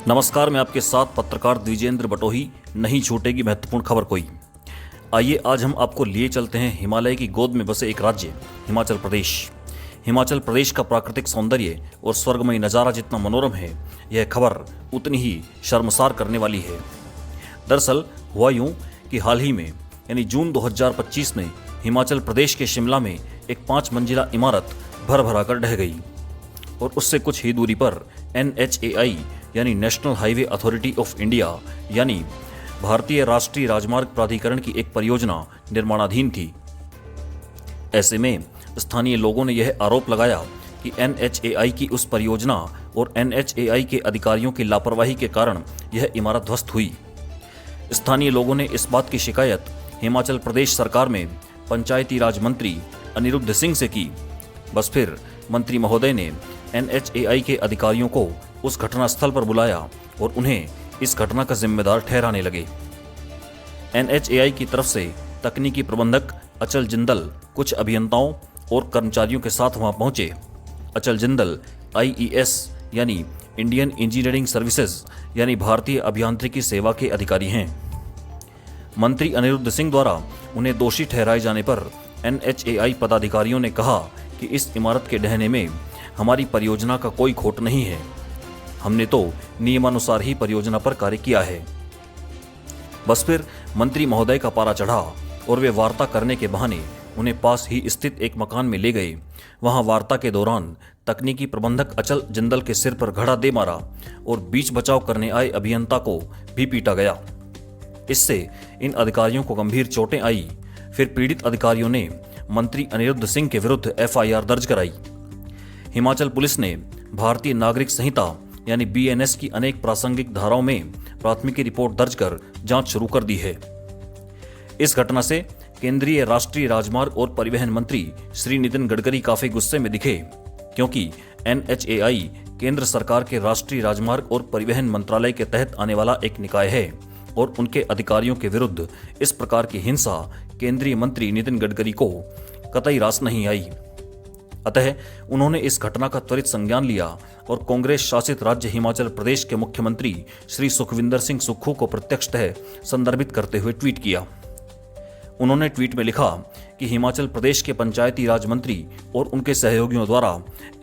नमस्कार, मैं आपके साथ पत्रकार द्विजेंद्र बटोही। नहीं छूटेगी महत्वपूर्ण खबर कोई। आइए आज हम आपको लिए चलते हैं हिमालय की गोद में बसे एक राज्य हिमाचल प्रदेश। हिमाचल प्रदेश का प्राकृतिक सौंदर्य और स्वर्गमयी नज़ारा जितना मनोरम है, यह खबर उतनी ही शर्मसार करने वाली है। दरअसल हुआ यूं कि हाल ही में यानी जून 2025 में हिमाचल प्रदेश के शिमला में एक 5 मंजिला इमारत भर भरा कर ढह गई और उससे कुछ ही दूरी पर NHAI यानी national highway authority of India यानी भारतीय राष्ट्रीय राजमार्ग प्राधिकरण की एक परियोजना निर्माणाधीन थी। ऐसे में स्थानीय लोगों ने यह आरोप लगाया कि NHAI की उस परियोजना और NHAI के अधिकारियों की लापरवाही के कारण यह इमारत ध्वस्त हुई। स्थानीय लोगों ने इस बात की शिकायत हिमाचल प्रदेश सरकार में पंचायती राज मंत्री अनिरुद्ध सिंह से की। बस फिर मंत्री महोदय ने NHAI के अधिकारियों को उस घटनास्थल पर बुलाया और उन्हें इस घटना का जिम्मेदार ठहराने लगे। NHAI की तरफ से तकनीकी प्रबंधक अचल जिंदल कुछ अभियंताओं और कर्मचारियों के साथ वहां पहुंचे। अचल जिंदल IES यानी इंडियन इंजीनियरिंग सर्विसेज यानी भारतीय अभियांत्रिकी सेवा के अधिकारी हैं। मंत्री अनिरुद्ध सिंह द्वारा उन्हें दोषी ठहराए जाने पर NHAI पदाधिकारियों ने कहा कि इस इमारत के ढहने में हमारी परियोजना का कोई खोट नहीं है। हमने तो नियमानुसार ही परियोजना पर कार्य किया है। बस फिर मंत्री महोदय का पारा चढ़ा और वे वार्ता करने के बहाने उन्हें पास ही स्थित एक मकान में ले गए। वहां वार्ता के दौरान तकनीकी प्रबंधक अचल जिंदल के सिर पर घड़ा दे मारा और बीच बचाव करने आए अभियंता को भी पीटा गया। इससे इन अधिकारियों को गंभीर चोटें आई। फिर पीड़ित अधिकारियों ने मंत्री अनिरुद्ध सिंह के विरुद्ध FIR दर्ज कराई। हिमाचल पुलिस ने भारतीय नागरिक संहिता यानी BNS की अनेक प्रासंगिक धाराओं में प्राथमिकी रिपोर्ट दर्ज कर जांच शुरू कर दी है। इस घटना से केंद्रीय राष्ट्रीय राजमार्ग और परिवहन मंत्री श्री नितिन गडकरी काफी गुस्से में दिखे, क्योंकि NHAI केंद्र सरकार के राष्ट्रीय राजमार्ग और परिवहन मंत्रालय के तहत आने वाला एक निकाय है और उनके अधिकारियों के विरुद्ध इस प्रकार की हिंसा केंद्रीय मंत्री नितिन गडकरी को कतई रास नहीं आई। अतः उन्होंने इस घटना का त्वरित संज्ञान लिया और कांग्रेस शासित राज्य हिमाचल प्रदेश के मुख्यमंत्री श्री सुखविंदर सिंह सुक्खू को प्रत्यक्षतः संदर्भित करते हुए ट्वीट किया। उन्होंने ट्वीट में लिखा कि हिमाचल प्रदेश के पंचायती राज मंत्री और उनके सहयोगियों द्वारा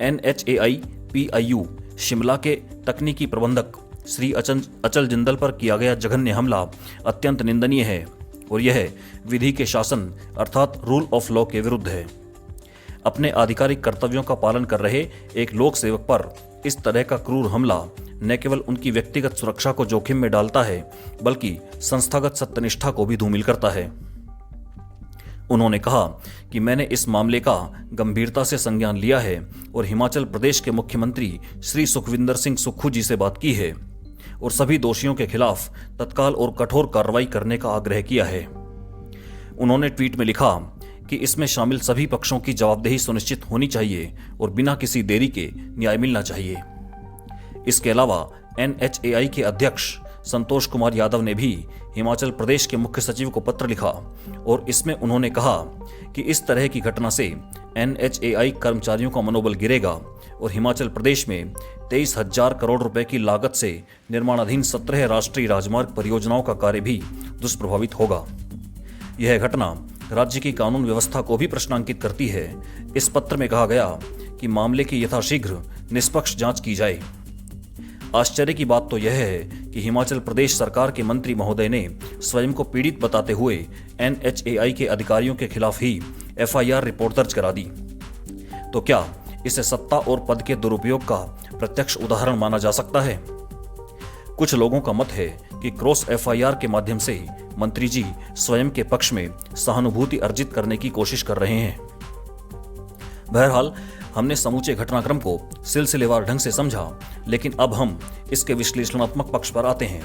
NHAI PIU शिमला के तकनीकी प्रबंधक श्री अचल जिंदल पर किया गया जघन्य हमला अत्यंत निंदनीय है और यह विधि के शासन अर्थात रूल ऑफ लॉ के विरुद्ध है। अपने आधिकारिक कर्तव्यों का पालन कर रहे एक लोक सेवक पर इस तरह का क्रूर हमला न केवल उनकी व्यक्तिगत सुरक्षा को जोखिम में डालता है, बल्कि संस्थागत सत्यनिष्ठा को भी धूमिल करता है। उन्होंने कहा कि मैंने इस मामले का गंभीरता से संज्ञान लिया है और हिमाचल प्रदेश के मुख्यमंत्री श्री सुखविंदर सिंह सुक्खू जी से बात की है और सभी दोषियों के खिलाफ तत्काल और कठोर कार्रवाई करने का आग्रह किया है। उन्होंने ट्वीट में लिखा कि इसमें शामिल सभी पक्षों की जवाबदेही सुनिश्चित होनी चाहिए और बिना किसी देरी के न्याय मिलना चाहिए। इसके अलावा NHAI के अध्यक्ष संतोष कुमार यादव ने भी हिमाचल प्रदेश के मुख्य सचिव को पत्र लिखा और इसमें उन्होंने कहा कि इस तरह की घटना से NHAI कर्मचारियों का मनोबल गिरेगा और हिमाचल प्रदेश में 23,000 करोड़ रुपए की लागत से निर्माणाधीन 17 राष्ट्रीय राजमार्ग परियोजनाओं का कार्य भी दुष्प्रभावित होगा। यह घटना राज्य की कानून व्यवस्था को भी प्रश्नांकित करती है। इस पत्र में कहा गया कि मामले की यथाशीघ्र निष्पक्ष जांच की जाए। आश्चर्य की बात तो यह है कि हिमाचल प्रदेश सरकार के मंत्री महोदय ने स्वयं को पीड़ित बताते हुए NHAI के अधिकारियों के खिलाफ ही FIR रिपोर्ट दर्ज करा दी। तो क्या इसे सत्ता और पद के दुरुपयोग का प्रत्यक्ष उदाहरण माना जा सकता है? कुछ लोगों का मत है कि क्रॉस FIR के माध्यम से मंत्री जी स्वयं के पक्ष में सहानुभूति अर्जित करने की कोशिश कर रहे हैं। बहरहाल हमने समूचे घटनाक्रम को सिलसिलेवार ढंग से समझा, लेकिन अब हम इसके विश्लेषणात्मक पक्ष पर आते हैं।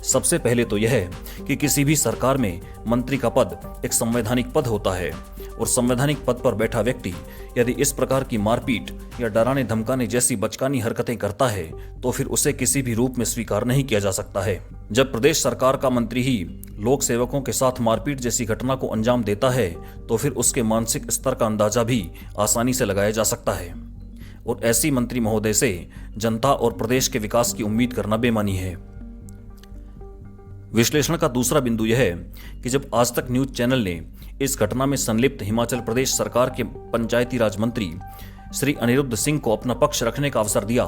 सबसे पहले तो यह कि किसी भी सरकार में मंत्री का पद एक संवैधानिक पद होता है और संवैधानिक पद पर बैठा व्यक्ति यदि इस प्रकार की मारपीट या डराने धमकाने जैसी बचकानी हरकतें करता है तो फिर उसे किसी भी रूप में स्वीकार नहीं किया जा सकता है। जब प्रदेश सरकार का मंत्री ही लोक सेवकों के साथ मारपीट जैसी घटना को अंजाम देता है तो फिर उसके मानसिक स्तर का अंदाजा भी आसानी से लगाया जा सकता है। और ऐसी मंत्री महोदय से जनता और प्रदेश के विकास की उम्मीद करना बेमानी है। विश्लेषण का दूसरा बिंदु यह है कि जब आज तक न्यूज चैनल ने इस घटना में संलिप्त हिमाचल प्रदेश सरकार के पंचायती राज मंत्री श्री अनिरुद्ध सिंह को अपना पक्ष रखने का अवसर दिया,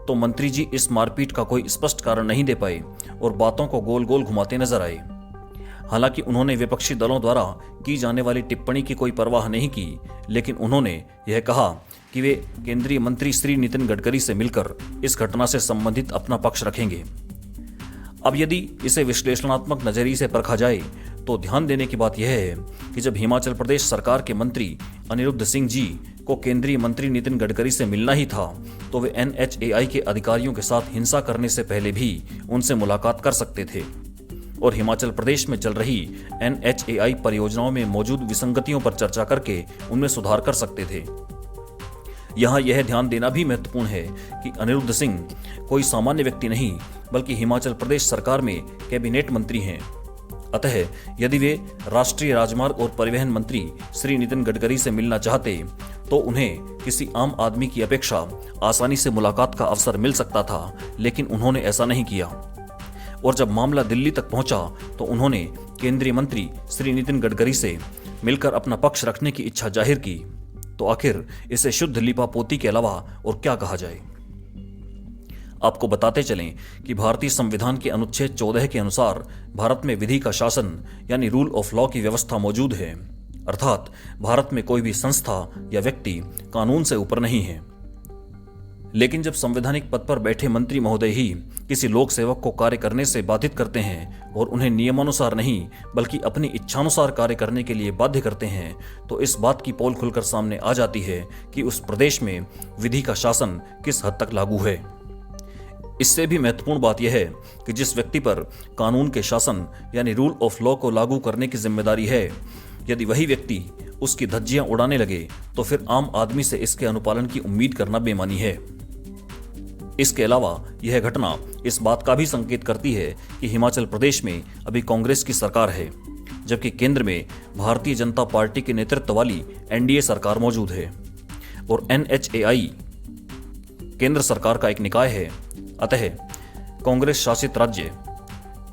तो मंत्री जी इस मारपीट का कोई स्पष्ट कारण नहीं दे पाए और बातों को गोल गोल घुमाते नजर आए। हालांकि उन्होंने विपक्षी दलों द्वारा की जाने वाली टिप्पणी की कोई परवाह नहीं की, लेकिन उन्होंने यह कहा कि वे केंद्रीय मंत्री श्री नितिन गडकरी से मिलकर इस घटना से संबंधित अपना पक्ष रखेंगे। अब यदि इसे विश्लेषणात्मक नजरिए से परखा जाए तो ध्यान देने की बात यह है कि जब हिमाचल प्रदेश सरकार के मंत्री अनिरुद्ध सिंह जी को केंद्रीय मंत्री नितिन गडकरी से मिलना ही था, तो वे NHAI के अधिकारियों के साथ हिंसा करने से पहले भी उनसे मुलाकात कर सकते थे और हिमाचल प्रदेश में चल रही NHAI परियोजनाओं में मौजूद विसंगतियों पर चर्चा करके उनमें सुधार कर सकते थे। यहाँ यह ध्यान देना भी महत्वपूर्ण है कि अनिरुद्ध सिंह कोई सामान्य व्यक्ति नहीं, बल्कि हिमाचल प्रदेश सरकार में कैबिनेट मंत्री हैं। अतः यदि वे राष्ट्रीय राजमार्ग और परिवहन मंत्री श्री नितिन गडकरी से मिलना चाहते तो उन्हें किसी आम आदमी की अपेक्षा आसानी से मुलाकात का अवसर मिल सकता था, लेकिन उन्होंने ऐसा नहीं किया। और जब मामला दिल्ली तक पहुंचा तो उन्होंने केंद्रीय मंत्री श्री नितिन गडकरी से मिलकर अपना पक्ष रखने की इच्छा जाहिर की। तो आखिर इसे शुद्ध लीपापोती के अलावा और क्या कहा जाए। आपको बताते चलें कि भारतीय संविधान के अनुच्छेद 14 के अनुसार भारत में विधि का शासन यानी रूल ऑफ लॉ की व्यवस्था मौजूद है, अर्थात भारत में कोई भी संस्था या व्यक्ति कानून से ऊपर नहीं है। लेकिन जब संवैधानिक पद पर बैठे मंत्री महोदय ही किसी लोक सेवक को कार्य करने से बाधित करते हैं और उन्हें नियमानुसार नहीं बल्कि अपनी इच्छानुसार कार्य करने के लिए बाध्य करते हैं, तो इस बात की पोल खुलकर सामने आ जाती है कि उस प्रदेश में विधि का शासन किस हद तक लागू है। इससे भी महत्वपूर्ण बात यह है कि जिस व्यक्ति पर कानून के शासन यानी रूल ऑफ लॉ को लागू करने की जिम्मेदारी है, यदि वही व्यक्ति उसकी धज्जियां उड़ाने लगे तो फिर आम आदमी से इसके अनुपालन की उम्मीद करना बेमानी है। इसके अलावा यह घटना इस बात का भी संकेत करती है कि हिमाचल प्रदेश में अभी कांग्रेस की सरकार है, जबकि केंद्र में भारतीय जनता पार्टी के नेतृत्व वाली NDA सरकार मौजूद है और NHAI केंद्र सरकार का एक निकाय है। अतः कांग्रेस शासित राज्य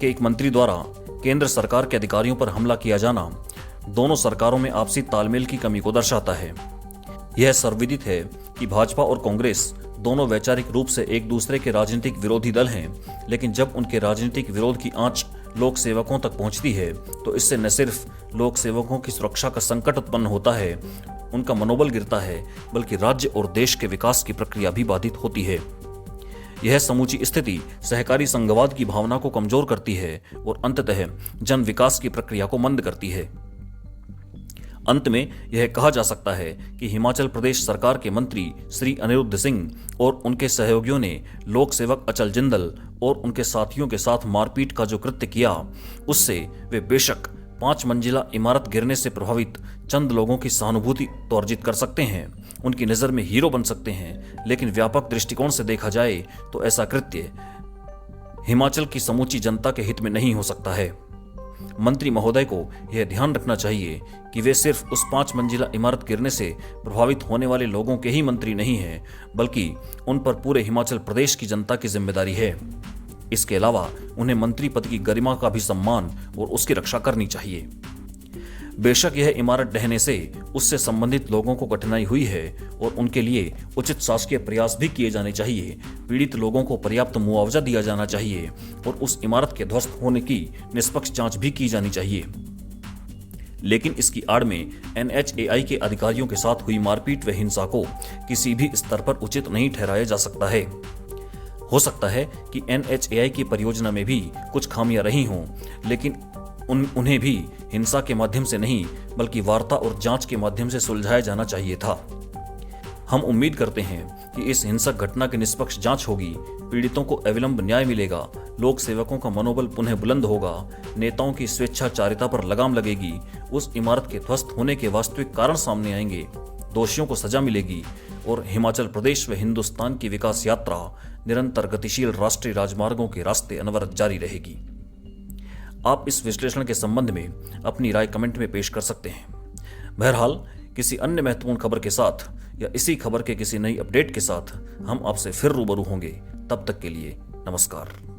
के एक मंत्री द्वारा केंद्र सरकार के अधिकारियों पर हमला किया जाना दोनों सरकारों में आपसी तालमेल की कमी को दर्शाता है। यह सर्वविदित है कि भाजपा और कांग्रेस दोनों वैचारिक रूप से एक दूसरे के राजनीतिक विरोधी दल हैं, लेकिन जब उनके राजनीतिक विरोध की आंच लोक सेवकों तक पहुंचती है तो इससे न सिर्फ लोक सेवकों की सुरक्षा का संकट उत्पन्न होता है, उनका मनोबल गिरता है, बल्कि राज्य और देश के विकास की प्रक्रिया भी बाधित होती है। यह समूची स्थिति सहकारी संघवाद की भावना को कमजोर करती है और अंततः जन विकास की प्रक्रिया को मंद करती है। अंत में यह कहा जा सकता है कि हिमाचल प्रदेश सरकार के मंत्री श्री अनिरुद्ध सिंह और उनके सहयोगियों ने लोक सेवक अचल जिंदल और उनके साथियों के साथ मारपीट का जो कृत्य किया, उससे वे बेशक 5 मंजिला इमारत गिरने से प्रभावित चंद लोगों की सहानुभूति तो अर्जित कर सकते हैं, उनकी नज़र में हीरो बन सकते हैं, लेकिन व्यापक दृष्टिकोण से देखा जाए तो ऐसा कृत्य हिमाचल की समूची जनता के हित में नहीं हो सकता है। मंत्री महोदय को यह ध्यान रखना चाहिए कि वे सिर्फ उस 5 मंजिला इमारत गिरने से प्रभावित होने वाले लोगों के ही मंत्री नहीं हैं, बल्कि उन पर पूरे हिमाचल प्रदेश की जनता की जिम्मेदारी है। इसके अलावा उन्हें मंत्री पद की गरिमा का भी सम्मान और उसकी रक्षा करनी चाहिए। बेशक यह इमारत ढहने से उससे संबंधित लोगों को कठिनाई हुई है और उनके लिए उचित शासकीय प्रयास भी किए जाने चाहिए। पीड़ित लोगों को पर्याप्त मुआवजा दिया जाना चाहिए और उस इमारत के ध्वस्त होने की निष्पक्ष जांच भी की जानी चाहिए। लेकिन इसकी आड़ में NHAI के अधिकारियों के साथ हुई मारपीट व हिंसा को किसी भी स्तर पर उचित नहीं ठहराया जा सकता है। हो सकता है कि NHAI की परियोजना में भी कुछ खामियां रही हों, लेकिन उन्हें भी हिंसा के माध्यम से नहीं बल्कि वार्ता और जांच के माध्यम से सुलझाया जाना चाहिए था। हम उम्मीद करते हैं कि इस हिंसक घटना की निष्पक्ष जांच होगी, पीड़ितों को अविलंब न्याय मिलेगा, लोक सेवकों का मनोबल पुनः बुलंद होगा, नेताओं की स्वेच्छाचारिता पर लगाम लगेगी, उस इमारत के ध्वस्त होने के वास्तविक कारण सामने आएंगे, दोषियों को सजा मिलेगी और हिमाचल प्रदेश व हिंदुस्तान की विकास यात्रा निरंतर गतिशील राष्ट्रीय राजमार्गों के रास्ते अनवरत जारी रहेगी। आप इस विश्लेषण के संबंध में अपनी राय कमेंट में पेश कर सकते हैं। बहरहाल किसी अन्य महत्वपूर्ण खबर के साथ या इसी खबर के किसी नई अपडेट के साथ हम आपसे फिर रूबरू होंगे। तब तक के लिए नमस्कार।